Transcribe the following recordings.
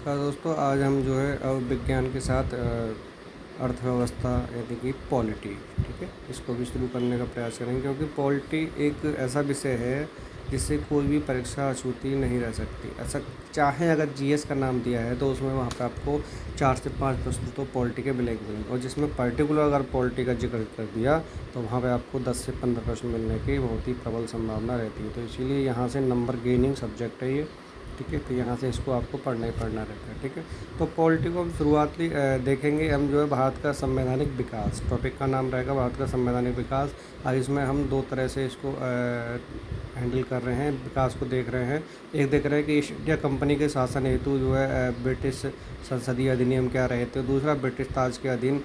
नमस्कार दोस्तों, आज हम जो है विज्ञान के साथ अर्थव्यवस्था यानी कि पॉलिटी, ठीक है, इसको भी शुरू करने का प्रयास करेंगे क्योंकि पॉलिटी एक ऐसा विषय है जिससे कोई भी परीक्षा अछूती नहीं रह सकती। ऐसा चाहे अगर जीएस का नाम दिया है तो उसमें वहाँ पे आपको 4 से 5 प्रश्न तो पॉलिटी के मिलेंगे और जिसमें पर्टिकुलर अगर पॉलिटी का जिक्र कर दिया तो वहाँ पे आपको 10 से 15 प्रश्न मिलने की बहुत ही प्रबल संभावना रहती है। तो इसीलिए यहाँ से नंबर गेनिंग सब्जेक्ट है ये, ठीक है। तो यहाँ से इसको आपको पढ़ना ही पढ़ना रहता है, ठीक है। तो पॉलिटी को हम शुरुआती देखेंगे। हम जो है भारत का संवैधानिक विकास, टॉपिक का नाम रहेगा भारत का संवैधानिक विकास। और इसमें हम दो तरह से इसको हैंडल कर रहे हैं, विकास को देख रहे हैं। एक देख रहे हैं कि ईस्ट इंडिया कंपनी के शासन हेतु जो है ब्रिटिश संसदीय अधिनियम क्या रहे थे, दूसरा ब्रिटिश ताज के अधीन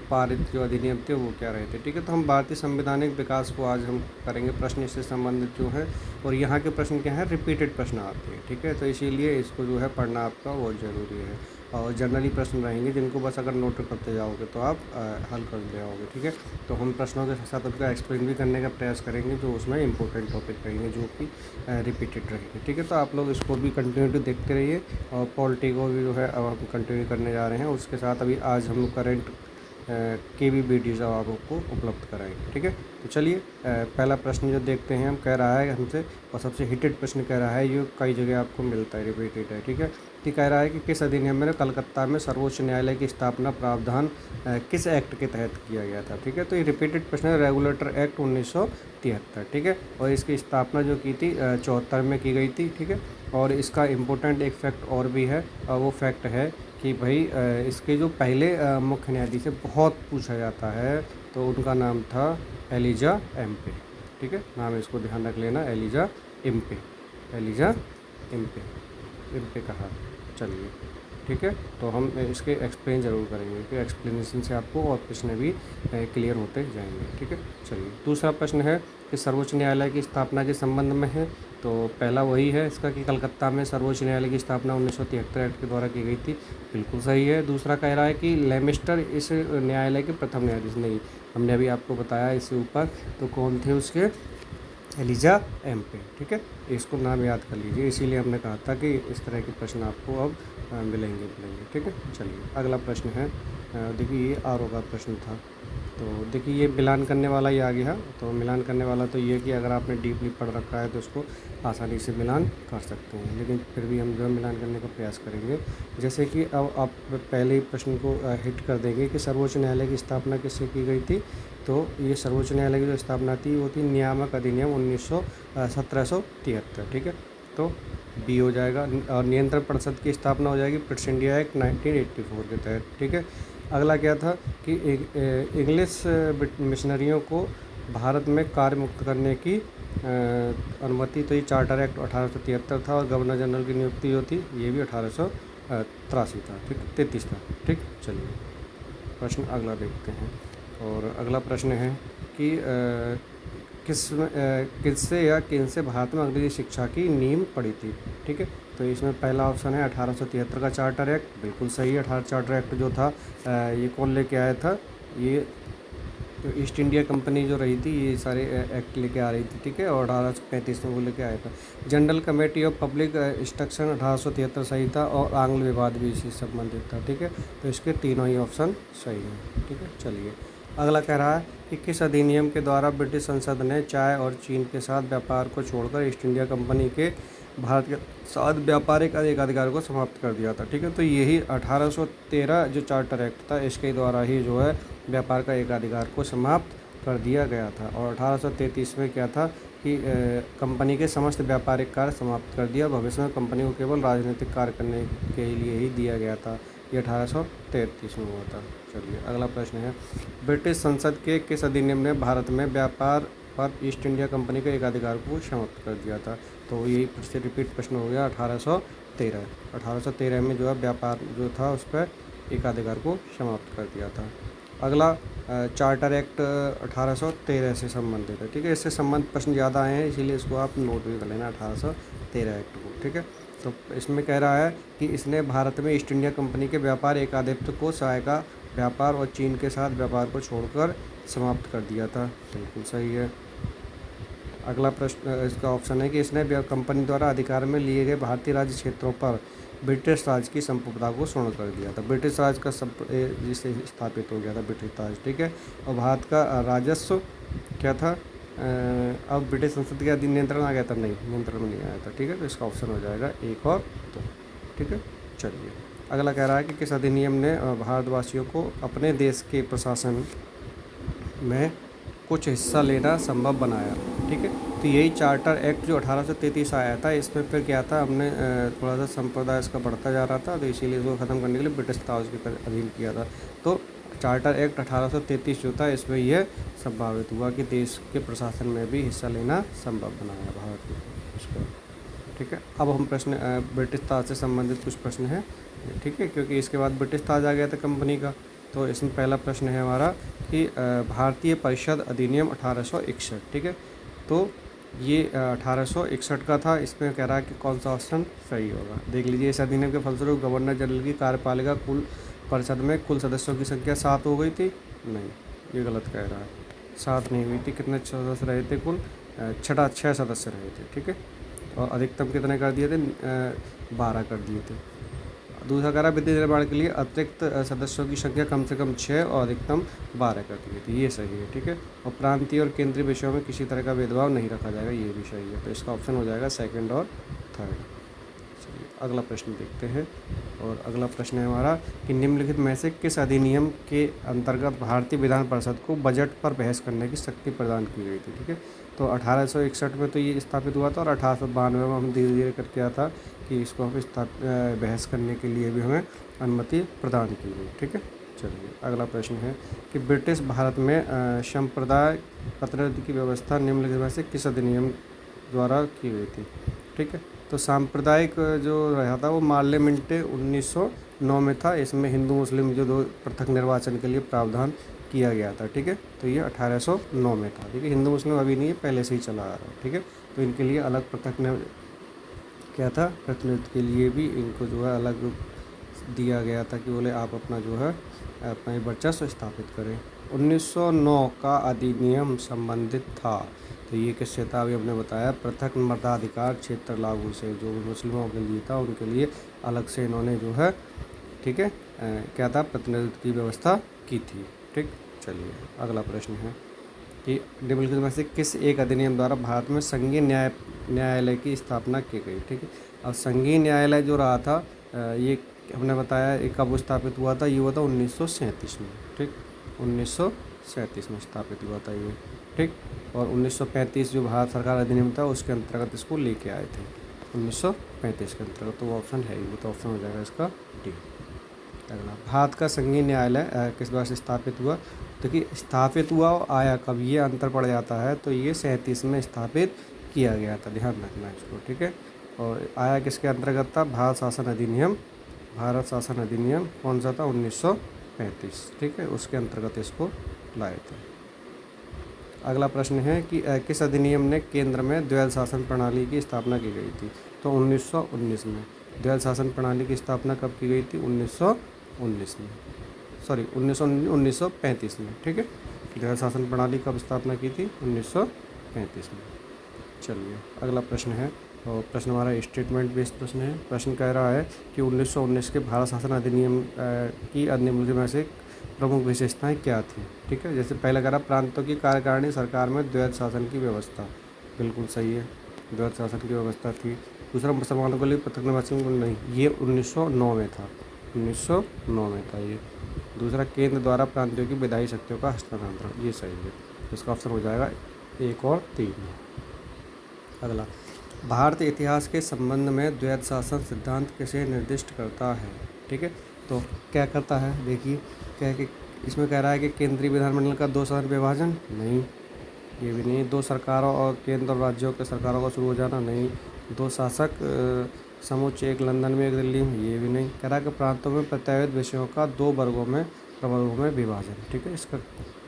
पारित जो अधिनियम थे वो क्या रहे थे, ठीक है। तो हम भारतीय संवैधानिक विकास को आज हम करेंगे, प्रश्न इससे संबंधित जो है। और यहाँ के प्रश्न क्या है, रिपीटेड प्रश्न आते हैं, ठीक है। तो इसीलिए इसको जो है पढ़ना आपका बहुत ज़रूरी है। और जनरली प्रश्न रहेंगे जिनको बस अगर नोट करते जाओगे तो आप हल कर ले आओगे, ठीक है। तो हम प्रश्नों के साथ उसका एक्सप्लेन भी करने का प्रयास करेंगे जो उसमें इंपॉर्टेंट टॉपिक रहेंगे, जो कि रिपीटेड रहेंगे, ठीक है। तो आप लोग इसको भी कंटिन्यू देखते रहिए और पॉलिटी को भी जो है अब हम कंटिन्यू करने जा रहे हैं। उसके साथ अभी आज हम करेंट के भी वीडियोज़ अब आपको उपलब्ध कराएंगे, ठीक है। तो चलिए पहला प्रश्न जो देखते हैं, हम कह रहा है हमसे, और सबसे हिटेड प्रश्न कह रहा है, ये कई जगह आपको मिलता है, रिपीटेड है, ठीक है। कि कह रहा है कि किस अधिनियम में कलकत्ता में सर्वोच्च न्यायालय की स्थापना प्रावधान किस एक्ट के तहत किया गया था, ठीक है। तो ये रिपीटेड प्रश्न है, रेगुलेटर एक्ट 1973, ठीक है। और इसकी स्थापना जो की थी 74 में की गई थी, ठीक है। और इसका इम्पोर्टेंट एक फैक्ट और भी है, और वो फैक्ट है कि भाई इसके जो पहले मुख्य न्यायाधीश से बहुत पूछा जाता है, तो उनका नाम था एलिजा एम्पे, ठीक है। नाम इसको ध्यान रख लेना, एलिजा एम्पे, एलिजा एम्पे, एम्पे कहा। चलिए, ठीक है। तो हम इसके एक्सप्लेन ज़रूर करेंगे कि एक्सप्लेनेशन से आपको और प्रश्न भी क्लियर होते जाएंगे, ठीक है। चलिए, दूसरा प्रश्न है कि सर्वोच्च न्यायालय की स्थापना के संबंध में है। तो पहला वही है इसका कि कलकत्ता में सर्वोच्च न्यायालय की स्थापना 1973 एक्ट के द्वारा की गई थी, बिल्कुल सही है। दूसरा कह रहा है कि लेमिस्टर इस न्यायालय के प्रथम न्यायाधीश, नहीं, हमने अभी आपको बताया इससे ऊपर, तो कौन थे उसके, एलिजा एम्पे, ठीक है। इसको नाम याद कर लीजिए, इसीलिए हमने कहा था कि इस तरह के प्रश्न आपको अब मिलेंगे, ठीक है। चलिए, अगला प्रश्न है, देखिए ये आर का प्रश्न था। तो देखिए ये मिलान करने वाला ही आ गया। तो मिलान करने वाला तो ये कि अगर आपने डीपली पढ़ रखा है तो उसको आसानी से मिलान कर सकते हैं, लेकिन फिर भी हम जो है मिलान करने का प्रयास करेंगे। जैसे कि अब आप पहले ही प्रश्न को हिट कर देंगे कि सर्वोच्च न्यायालय की स्थापना किससे की गई थी। तो ये सर्वोच्च न्यायालय की जो स्थापना थी वो थी नियामक अधिनियम 1773, ठीक है। तो बी हो जाएगा। और नियंत्रण परिषद की स्थापना हो जाएगी ब्रिटिश इंडिया एक्ट 1984 के तहत, ठीक है। अगला क्या था कि इंग्लिश मिशनरियों को भारत में कार्य मुक्त करने की अनुमति, तो ये चार्टर एक्ट 1873 था। और गवर्नर जनरल की नियुक्ति जो थी ये भी 1883 था, ठीक, 33 था, ठीक। चलिए, प्रश्न अगला देखते हैं। और अगला प्रश्न है कि किससे या किनसे भारत में अंग्रेजी शिक्षा की नींव पड़ी थी, ठीक है। तो इसमें पहला ऑप्शन है 1873 का चार्टर एक्ट, बिल्कुल सही है। 18 चार्टर एक्ट जो था ये कौन लेके आया था, ये जो ईस्ट इंडिया कंपनी जो रही थी ये सारे एक्ट लेके आ रही थी, ठीक है। और 1835 में वो लेके आया था। General committee of public instruction 1873 सही था। और आंग्ल विवाद भी इसी से संबंधित था, ठीक है। तो इसके तीनों ही ऑप्शन सही हैं, ठीक है। चलिए, अगला कह रहा है कि किस अधिनियम के द्वारा ब्रिटिश संसद ने चाय और चीन के साथ व्यापार को छोड़कर ईस्ट इंडिया कंपनी के भारत के साथ व्यापारिक एकाधिकार को समाप्त कर दिया था, ठीक है। तो यही 1813 जो चार्टर एक्ट था इसके द्वारा ही जो है व्यापार का एकाधिकार को समाप्त कर दिया गया था। और 1833 में क्या था कि कंपनी के समस्त व्यापारिक कार्य समाप्त कर दिया, भविष्य में कंपनी को केवल राजनीतिक कार्य करने के लिए ही दिया गया था। ये 1833 में हुआ था। चलिए, अगला प्रश्न है, ब्रिटिश संसद के किस अधिनियम ने भारत में व्यापार पर ईस्ट इंडिया कंपनी के एकाधिकार को समाप्त कर दिया था। तो यही फिर से रिपीट प्रश्न हो गया, 1813 में जो है व्यापार जो था उस पर एकाधिकार को समाप्त कर दिया था। अगला चार्टर एक्ट 1813 से संबंधित है, ठीक है। इससे संबंधित प्रश्न ज़्यादा आए हैं इसीलिए इसको आप नोट भी कर लेना, 1813 एक्ट को, ठीक है। तो इसमें कह रहा है कि इसने भारत में ईस्ट इंडिया कंपनी के व्यापार एकाधिपत्य को सहायता व्यापार और चीन के साथ व्यापार को छोड़कर समाप्त कर दिया था, बिल्कुल सही है। अगला प्रश्न इसका ऑप्शन है कि इसने कंपनी द्वारा अधिकार में लिए गए भारतीय राज्य क्षेत्रों पर ब्रिटिश राज की संप्रभुता को स्वर्ण कर दिया था। ब्रिटिश राज का जिसे स्थापित हो गया था ब्रिटिश राज, ठीक है। और भारत का राजस्व क्या था, अब ब्रिटिश संसद के अधीन नियंत्रण आ गया था, नहीं, नियंत्रण में नहीं आया था, ठीक है। तो इसका ऑप्शन हो जाएगा 1 और 2, ठीक है। चलिए अगला कह रहा है कि किस अधिनियम ने भारतवासियों को अपने देश के प्रशासन में कुछ हिस्सा लेना संभव बनाया, ठीक है। तो यही चार्टर एक्ट जो 1833 आया था, इसमें फिर क्या था, हमने थोड़ा सा संप्रदाय इसका बढ़ता जा रहा था, तो इसीलिए इसको ख़त्म करने के लिए ब्रिटिश ताज के अधीन किया था। तो चार्टर एक्ट 1833 जो था, इसमें यह संभावित हुआ कि देश के प्रशासन में भी हिस्सा लेना संभव बनाया भारत में इसको, ठीक है। अब हम प्रश्न ब्रिटिश ताज से संबंधित कुछ प्रश्न हैं, ठीक है, क्योंकि इसके बाद ब्रिटिश ताज आ गया था कंपनी का। तो इसमें पहला प्रश्न है हमारा कि भारतीय परिषद अधिनियम 1861, ठीक है। तो ये 1861 का था। इसमें कह रहा है कि कौन सा ऑप्शन सही होगा, देख लीजिए। इस अधिनियम के फलस्वरूप गवर्नर जनरल की कार्यपालिका कुल परिषद में कुल सदस्यों की संख्या 7 हो गई थी, नहीं, ये गलत कह रहा है, 7 नहीं हुई थी। कितने सदस्य रहे थे कुल, 6 सदस्य रहे थे, ठीक है। और अधिकतम कितने कर दिए थे, 12 कर दिए थे। दूसरा कह रहा विद्युत निर्माण के लिए अतिरिक्त सदस्यों की संख्या कम से कम 6 और अधिकतम 12 कर दी थी, ये सही है, ठीक है। और प्रांतीय और केंद्रीय विषयों में किसी तरह का भेदभाव नहीं रखा जाएगा, ये भी सही है। तो इसका ऑप्शन हो जाएगा 2nd और 3rd। चलिए अगला प्रश्न देखते हैं। और अगला प्रश्न है हमारा कि निम्नलिखित में से किस अधिनियम के अंतर्गत भारतीय विधान परिषद को बजट पर बहस करने की शक्ति प्रदान की गई थी, ठीक है। तो 1861 में तो ये स्थापित हुआ था, और 1892 में हम धीरे धीरे करके किया था कि इसको हम बहस करने के लिए भी हमें अनुमति प्रदान की गई, ठीक है। चलिए अगला प्रश्न है कि ब्रिटिश भारत में संप्रदाय प्रतिनिधि की व्यवस्था निम्नलिखित में से किस अधिनियम द्वारा की गई थी, ठीक है। तो सांप्रदायिक जो रहा था वो मार्ले मिंटे 1909 में था। इसमें हिंदू मुस्लिम जो 2 पृथक निर्वाचन के लिए प्रावधान किया गया था, ठीक है। तो ये 1809 में था, ठीक है। हिंदू मुस्लिम अभी नहीं है, पहले से ही चला आ रहा है, ठीक है। तो इनके लिए अलग पृथक क्या था, प्रतिनिधित्व के लिए भी इनको जो है अलग दिया गया था कि बोले आप अपना जो है अपना वर्चस्व स्थापित करें। 1909 का अधिनियम संबंधित था, तो ये किससे था, अभी हमने बताया, पृथक मताधिकार क्षेत्र लागू से, जो मुस्लिमों के लिए था उनके लिए अलग से इन्होंने जो है, ठीक है, क्या था, प्रतिनिधित्व की व्यवस्था की थी, ठीक। चलिए अगला प्रश्न है कि निम्नलिखित में से किस एक अधिनियम द्वारा भारत में संघीय न्यायालय की स्थापना की गई, ठीक है। अब संघीय न्यायालय जो रहा था, ये हमने बताया एक कब स्थापित हुआ था, ये हुआ था 1937 में, ठीक, 1937 में स्थापित हुआ था ये, ठीक। और 1935 जो भारत सरकार अधिनियम था उसके अंतर्गत इसको लेके आए थे, 1935 के अंतर्गत। तो वो ऑप्शन है ही, तो ऑप्शन हो जाएगा इसका डी। अगला, भारत का संघीय न्यायालय किस बार से स्थापित हुआ, तो कि स्थापित हुआ और आया कब, ये अंतर पड़ जाता है। तो ये 37 में स्थापित किया गया था, ध्यान रखना इसको, ठीक है। और आया किसके अंतर्गत था, भारत शासन अधिनियम, भारत शासन अधिनियम कौन सा था, 1935, ठीक है, उसके अंतर्गत इसको लाए थे। अगला प्रश्न है कि किस अधिनियम ने केंद्र में द्वैध शासन प्रणाली की स्थापना की गई थी, तो 1919 में। द्वैध शासन प्रणाली की स्थापना कब की गई थी, 1919 में, सॉरी 1935 में, ठीक है। द्वैध शासन प्रणाली कब स्थापना की थी, 1935 में। चलिए अगला प्रश्न है, और प्रश्न हमारा स्टेटमेंट बेस्ड प्रश्न है। प्रश्न कह रहा है कि 1919 के भारत शासन अधिनियम की निम्नलिखित में से प्रमुख विशेषताएं क्या थी, ठीक है। जैसे पहला कह रहा प्रांतों की कार्यकारिणी सरकार में द्वैध शासन की व्यवस्था, बिल्कुल सही है, द्वैध शासन की व्यवस्था थी। दूसरा, मुसलमानों के लिए पृथक निर्वाचन नहीं, ये 1909 में था, 1909 में था ये। दूसरा, केंद्र द्वारा प्रांतियों की विधायी शक्तियों का हस्तांतरण, ये सही है, इसका ऑप्शन हो जाएगा 1 और 3। अगला, भारतीय इतिहास के संबंध में द्वैध शासन सिद्धांत किसे निर्दिष्ट करता है, ठीक है। तो क्या करता है, देखिए क्या कि इसमें कह रहा है कि केंद्रीय विधानमंडल का 2 सदन विभाजन, नहीं, ये भी नहीं। 2 सरकारों और केंद्र और राज्यों के सरकारों का शुरू हो जाना, नहीं। 2 शासक समुच्चय, एक लंदन में एक दिल्ली में, ये भी नहीं। कह रहा है कि प्रांतों में प्रत्याशित विषयों का 2 वर्गों में प्रवर्गों में विभाजन, ठीक है, इसका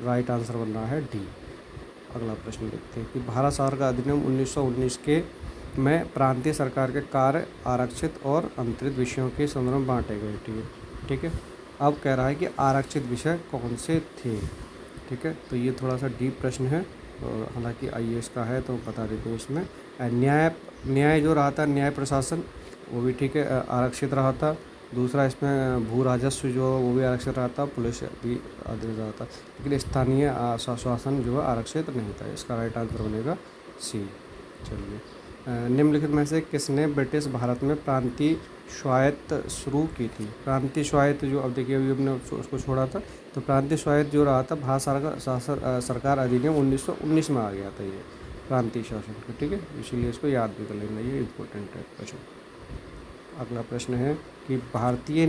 राइट आंसर बन रहा है डी। अगला प्रश्न देखते हैं कि भारत सरकार का अधिनियम 1919 के में प्रांतीय सरकार के कार्य आरक्षित और अंतरित विषयों के संदर्भ में बांटे गए, ठीक है। अब कह रहा है कि आरक्षित विषय कौन से थे, ठीक है। तो ये थोड़ा सा डीप प्रश्न है, और हालांकि IAS का है तो बता देते हैं। इसमें न्याय जो रहा था, न्याय प्रशासन, वो भी ठीक है, आरक्षित रहा था। दूसरा इसमें भू राजस्व जो है वो भी आरक्षित रहा था, पुलिस भी आरक्षित रहा था, लेकिन स्थानीय स्वशासन जो है आरक्षित नहीं था। इसका राइट आंसर बनेगा सी। चलिए, निम्नलिखित में से किसने ब्रिटिश भारत में प्रांतीय स्वायत्त शुरू की थी? प्रांतीय स्वायत्त जो, अब देखिए अभी हमने उसको छोड़ा था, तो प्रांतीय स्वायत्त जो रहा था भारत सरकार अधिनियम 1919 में आ गया था ये प्रांतीय शासन का, ठीक है, इसीलिए इसको याद भी कर लेना, ये इम्पोर्टेंट है क्वेश्चन। अगला प्रश्न है कि भारतीय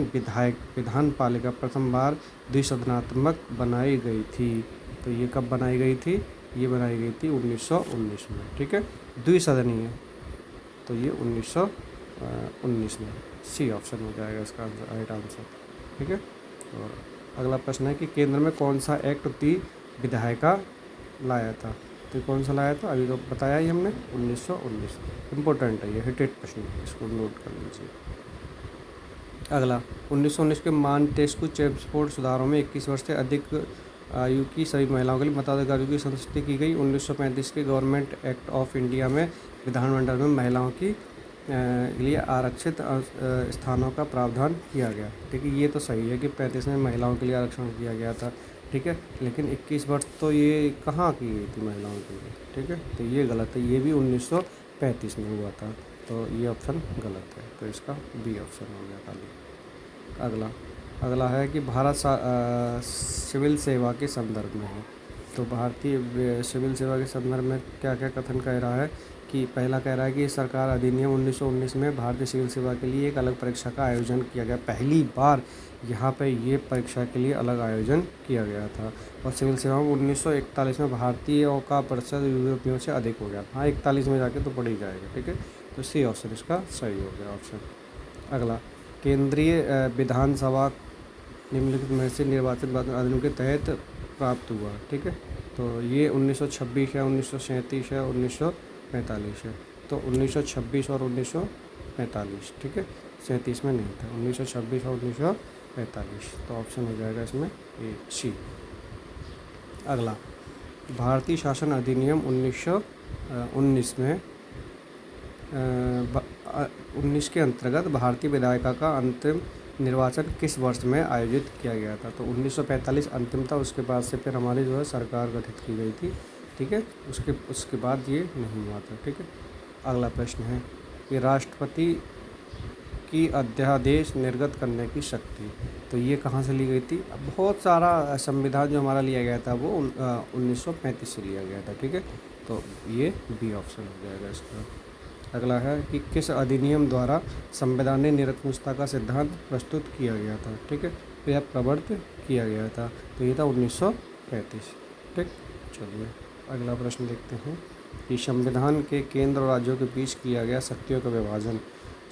विधान पालिका प्रथम बार द्विसदनात्मक बनाई गई थी, तो ये कब बनाई गई थी? ये बनाई गई थी 1919 में, ठीक है, द्विसदनीय, तो ये 1919 में, सी ऑप्शन हो जाएगा इसका आंसर, राइट आंसर, ठीक है। और अगला प्रश्न है कि केंद्र में कौन सा एक्ट दी विधायिका लाया था? तो कौन सा लाया था? अभी तो बताया ही हमने, 1919। इम्पोर्टेंट है ये, हिटेड प्रश्न, इसको नोट कर लीजिए। अगला, 1919 के मांटेस्क्यू चेम्सफोर्ड सुधारों में 21 वर्ष से अधिक आयु की सभी महिलाओं के लिए मताधिकार की संस्तुति की गई। 1935 के गवर्नमेंट एक्ट ऑफ इंडिया में विधानमंडल में महिलाओं की लिए आरक्षित स्थानों का प्रावधान किया गया, ठीक है, ये तो सही है कि 35 में महिलाओं के लिए आरक्षण किया गया था, ठीक है, लेकिन 21 वर्ष तो ये कहाँ की गई थी महिलाओं के लिए, ठीक है, तो ये गलत है, ये भी 1935 में हुआ था, तो ये ऑप्शन गलत है, तो इसका बी ऑप्शन हो गया खाली। अगला है कि भारत सिविल सेवा के संदर्भ में है, तो भारतीय सिविल सेवा के संदर्भ में क्या क्या कथन कह रहा है कि पहला कह रहा है कि सरकार अधिनियम 1919 में भारतीय सिविल सेवा के लिए एक अलग परीक्षा का आयोजन किया गया, पहली बार यहाँ पे ये परीक्षा के लिए अलग आयोजन किया गया था। और सिविल सेवा में 1941 में भारतीयों का प्रतिशत यूरोपियों से अधिक हो गया। हाँ, 41 में जाके तो पढ़ ही जाएगा, ठीक है, तो सी ऑप्शन इसका सही हो गया ऑप्शन। अगला, केंद्रीय विधानसभा निम्नलिखित में से निर्वाचित अधिनियम के तहत प्राप्त हुआ, ठीक है, तो ये 1926 है, 1937 है, 1945 है, तो 1926 और 1945, ठीक है, 37 में नहीं था, 1926 और 1945, तो ऑप्शन हो जाएगा इसमें ए सी। अगला, भारतीय शासन अधिनियम 1919 में 19 के अंतर्गत भारतीय विधायिका का अंतिम निर्वाचन किस वर्ष में आयोजित किया गया था? तो 1945 अंतिम था, उसके बाद से फिर हमारी जो है सरकार गठित की गई थी, ठीक है, उसके बाद ये नहीं हुआ था, ठीक है। अगला प्रश्न है कि राष्ट्रपति की अध्यादेश निर्गत करने की शक्ति, तो ये कहाँ से ली गई थी? बहुत सारा संविधान जो हमारा लिया गया था वो 1935 से लिया गया था, ठीक है, तो ये बी ऑप्शन हो जाएगा इसका। अगला है कि किस अधिनियम द्वारा संवैधानिक निरंकुशता का सिद्धांत प्रस्तुत किया गया था, ठीक है, या प्रवर्तित किया गया था? तो ये था 1935, ठीक। चलिए, अगला प्रश्न देखते हैं कि संविधान के केंद्र और राज्यों के बीच किया गया शक्तियों का विभाजन,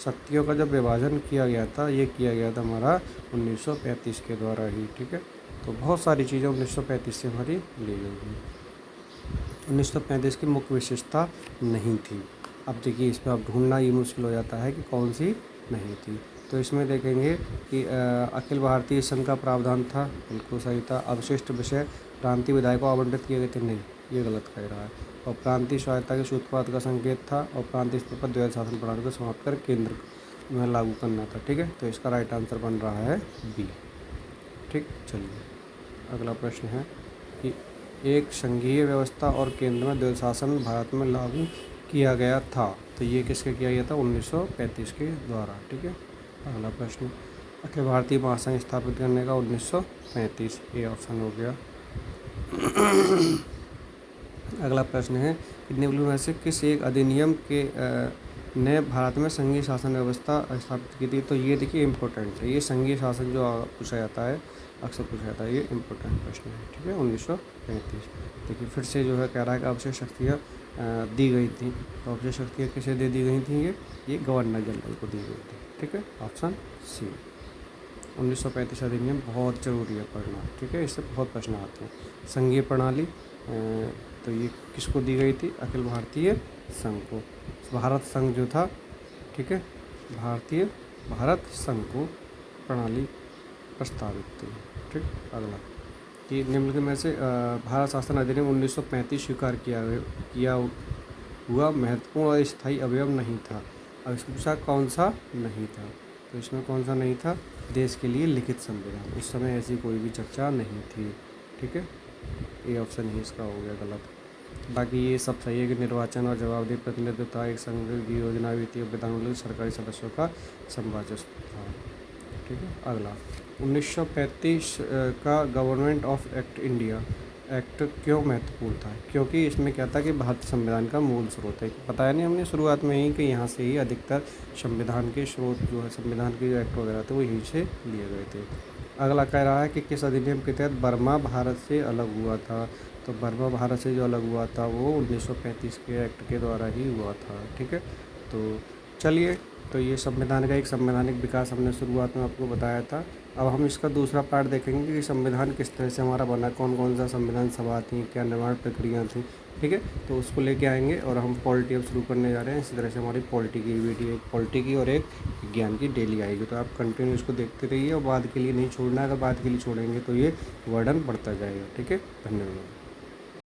शक्तियों का जब विभाजन किया गया था, ये किया गया था हमारा 1935 के द्वारा ही, ठीक है, तो बहुत सारी चीज़ें 1935 से हमारी ली गई थी। 1935 की मुख्य विशेषता नहीं थी। अब देखिए, इसमें अब ढूंढना ये मुश्किल हो जाता है कि कौन सी नहीं थी, तो इसमें देखेंगे कि अखिल भारतीय संघ का प्रावधान था, बिल्कुल सही था। अवशिष्ट विषय प्रांतीय विधायकों को आवंटित किए गए थे, नहीं, ये गलत कह रहा है। और प्रांतीय स्वायत्तता के सूत्रपात का संकेत था, और प्रांतीय स्तर पर द्वैध शासन प्रणाली को समाप्त कर केंद्र में लागू करना था, ठीक है, तो इसका राइट आंसर बन रहा है बी, ठीक। चलिए, अगला प्रश्न है कि एक संघीय व्यवस्था और केंद्र में द्वैध शासन भारत में लागू किया गया था, तो ये किसके किया गया था? 1935 के द्वारा, ठीक है। अगला प्रश्न, अखिल भारतीय महासंघ स्थापित करने का 1935, ये ऑप्शन हो गया। अगला प्रश्न है कि निम्नलिखित में से किस एक अधिनियम के ने भारत में संघीय शासन व्यवस्था स्थापित की थी? तो ये देखिए इम्पोर्टेंट है, ये संघीय शासन जो पूछा जाता है, अक्सर पूछा जाता है, ये इम्पोर्टेंट प्रश्न है, ठीक है, 1935। देखिए फिर से जो है कह रहा है कि आवश्यक शक्तियाँ दी गई थी, तो आवश्यक शक्तियाँ किसे दे दी गई थी? ये गवर्नर जनरल को दी गई थी, ठीक है, ऑप्शन सी। 1935 अधिनियम बहुत ज़रूरी है पढ़ना, ठीक है, इससे बहुत प्रश्न आते हैं। संघीय प्रणाली, तो ये किसको दी गई थी? अखिल भारतीय संघ को। भारत संघ जो था, ठीक है, भारत संघ को प्रणाली प्रस्तावित थी, ठीक। अगला कि निम्नलिखित में से भारत शासन अधिनियम 1935 स्वीकार किया हुआ महत्वपूर्ण और स्थायी अवयव नहीं था, अब इसको पूछा कौन सा नहीं था, तो इसमें कौन सा नहीं था, देश के लिए लिखित संविधान। उस समय ऐसी कोई भी चर्चा नहीं थी। ठीक है, ये ऑप्शन ही इसका हो गया गलत। बाकी ये सब सही है कि निर्वाचन और जवाबदेही प्रतिनिधित्व एक संघ की योजना वित्तीय विधानमंडल सरकारी सदस्यों का संभाज्य था। ठीक है, अगला 1935 का government of act India act क्यों महत्वपूर्ण था? क्योंकि इसमें क्या था कि भारतीय संविधान का मूल स्रोत है। बताया नहीं हमने शुरुआत में ही कि यहाँ से ही अधिकतर संविधान के स्रोत जो है, संविधान के जो एक्ट वगैरह थे वो यहीं से लिए गए थे। अगला कह रहा है कि किस अधिनियम के तहत बर्मा भारत से अलग हुआ था? तो बर्मा भारत से जो अलग हुआ था वो 1935 के एक्ट के द्वारा ही हुआ था। ठीक है, तो चलिए, तो ये संविधान का एक संवैधानिक विकास हमने शुरुआत में आपको बताया था। अब हम इसका दूसरा पार्ट देखेंगे कि संविधान किस तरह से हमारा बना, कौन कौन सा संविधान सभा थी, क्या निर्माण प्रक्रिया थी। ठीक है, तो उसको लेके आएंगे और हम पॉलिटी अब शुरू करने जा रहे हैं। इसी तरह से हमारी पॉलिटी की वीडियो, एक पॉलिटी की और एक विज्ञान की डेली आएगी। तो आप कंटिन्यू इसको देखते रहिए और बाद के लिए नहीं छोड़ना। अगर बाद के लिए छोड़ेंगे तो ये वर्डन बढ़ता जाएगा। ठीक है, धन्यवाद।